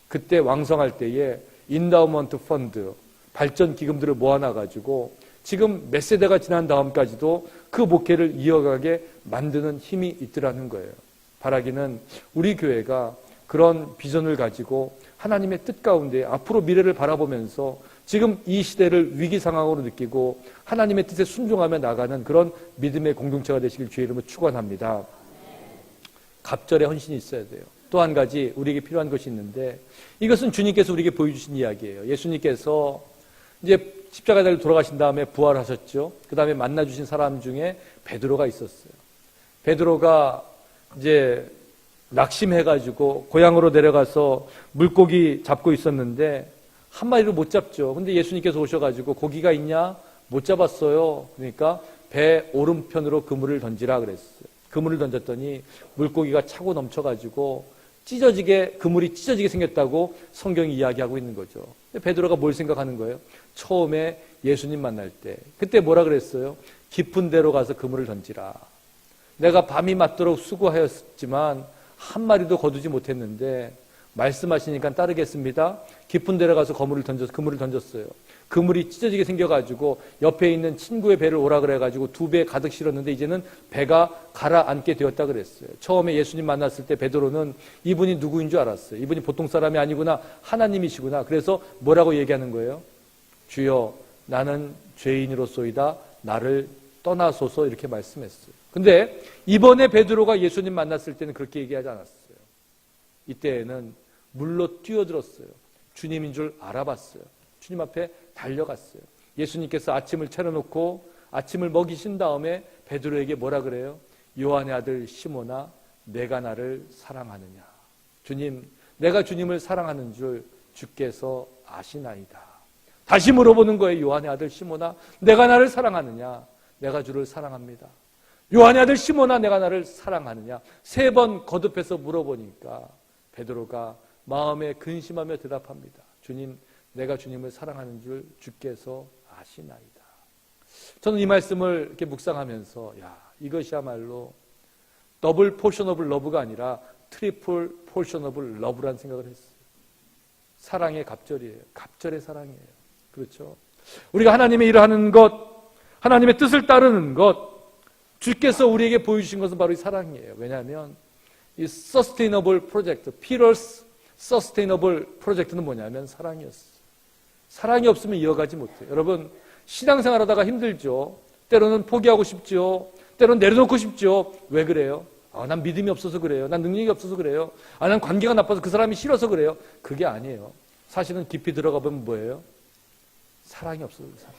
그때 왕성할 때에 인다우먼트 펀드, 발전 기금들을 모아놔가지고 지금 몇 세대가 지난 다음까지도 그 목회를 이어가게 만드는 힘이 있더라는 거예요. 바라기는 우리 교회가 그런 비전을 가지고 하나님의 뜻 가운데 앞으로 미래를 바라보면서 지금 이 시대를 위기 상황으로 느끼고 하나님의 뜻에 순종하며 나가는 그런 믿음의 공동체가 되시길 주의 이름으로 축원합니다. 갑절의 헌신이 있어야 돼요. 또 한 가지 우리에게 필요한 것이 있는데 이것은 주님께서 우리에게 보여주신 이야기예요. 예수님께서 이제 십자가에 달려 돌아가신 다음에 부활하셨죠. 그 다음에 만나주신 사람 중에 베드로가 있었어요. 베드로가 이제 낙심해가지고 고향으로 내려가서 물고기 잡고 있었는데 한 마리도 못 잡죠. 근데 예수님께서 오셔가지고 고기가 있냐? 못 잡았어요. 그러니까 배 오른편으로 그물을 던지라 그랬어요. 그물을 던졌더니 물고기가 차고 넘쳐가지고 그물이 찢어지게 생겼다고 성경이 이야기하고 있는 거죠. 베드로가 뭘 생각하는 거예요? 처음에 예수님 만날 때 그때 뭐라 그랬어요? 깊은 데로 가서 그물을 던지라. 내가 밤이 맞도록 수고하였지만 한 마리도 거두지 못했는데 말씀하시니까 따르겠습니다. 깊은 데로 가서 그물을 던졌어요. 그물이 찢어지게 생겨가지고 옆에 있는 친구의 배를 오라 그래가지고 2배 가득 실었는데 이제는 배가 가라앉게 되었다 그랬어요. 처음에 예수님 만났을 때 베드로는 이분이 누구인 줄 알았어요. 이분이 보통 사람이 아니구나, 하나님이시구나. 그래서 뭐라고 얘기하는 거예요? 주여, 나는 죄인으로소이다. 나를 떠나소서, 이렇게 말씀했어요. 근데 이번에 베드로가 예수님 만났을 때는 그렇게 얘기하지 않았어요. 이때에는 물로 뛰어들었어요. 주님인 줄 알아봤어요. 주님 앞에 달려갔어요. 예수님께서 아침을 차려놓고 아침을 먹이신 다음에 베드로에게 뭐라 그래요? 요한의 아들 시몬아, 내가 나를 사랑하느냐? 주님, 내가 주님을 사랑하는 줄 주께서 아시나이다. 다시 물어보는 거예요. 요한의 아들 시몬아, 내가 나를 사랑하느냐? 내가 주를 사랑합니다. 요한의 아들 시몬아, 내가 나를 사랑하느냐? 3번 거듭해서 물어보니까 베드로가 마음에 근심하며 대답합니다. 주님, 내가 주님을 사랑하는 줄 주께서 아시나이다. 저는 이 말씀을 이렇게 묵상하면서 이것이야말로 더블 포션 오브 러브가 아니라 트리플 포션 오브 러브라는 생각을 했어요. 사랑의 갑절이에요. 갑절의 사랑이에요. 그렇죠? 우리가 하나님의 일을 하는 것, 하나님의 뜻을 따르는 것, 주께서 우리에게 보여주신 것은 바로 이 사랑이에요. 왜냐하면 이 Sustainable Project, Peter's Sustainable Project는 뭐냐면 사랑이었어요. 사랑이 없으면 이어가지 못해요. 여러분, 신앙생활 하다가 힘들죠. 때로는 포기하고 싶죠. 때로는 내려놓고 싶죠. 왜 그래요? 난 믿음이 없어서 그래요. 난 능력이 없어서 그래요. 난 관계가 나빠서 그 사람이 싫어서 그래요. 그게 아니에요. 사실은 깊이 들어가 보면 뭐예요? 사랑이 없어서 그래요.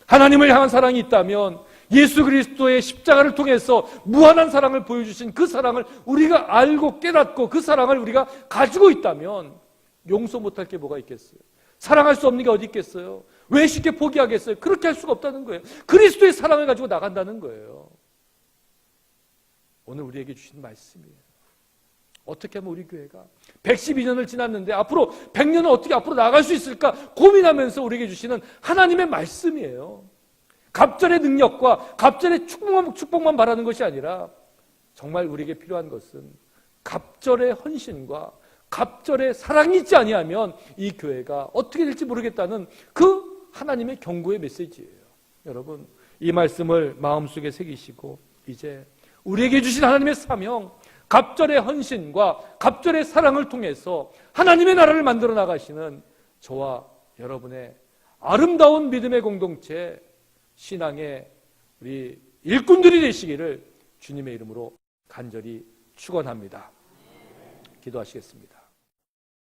하나님을 향한 사랑이 있다면 예수 그리스도의 십자가를 통해서 무한한 사랑을 보여주신 그 사랑을 우리가 알고 깨닫고 그 사랑을 우리가 가지고 있다면 용서 못할 게 뭐가 있겠어요? 사랑할 수 없는 게 어디 있겠어요? 왜 쉽게 포기하겠어요? 그렇게 할 수가 없다는 거예요. 그리스도의 사랑을 가지고 나간다는 거예요. 오늘 우리에게 주신 말씀이에요. 어떻게 하면 우리 교회가 112년을 지났는데 앞으로 100년을 어떻게 앞으로 나갈 수 있을까 고민하면서 우리에게 주시는 하나님의 말씀이에요. 갑절의 능력과 갑절의 축복만 바라는 것이 아니라 정말 우리에게 필요한 것은 갑절의 헌신과 갑절의 사랑이 있지 아니하면 이 교회가 어떻게 될지 모르겠다는 그 하나님의 경고의 메시지예요. 여러분, 이 말씀을 마음속에 새기시고 이제 우리에게 주신 하나님의 사명, 갑절의 헌신과 갑절의 사랑을 통해서 하나님의 나라를 만들어 나가시는 저와 여러분의 아름다운 믿음의 공동체, 신앙의 우리 일꾼들이 되시기를 주님의 이름으로 간절히 축원합니다. 기도하시겠습니다.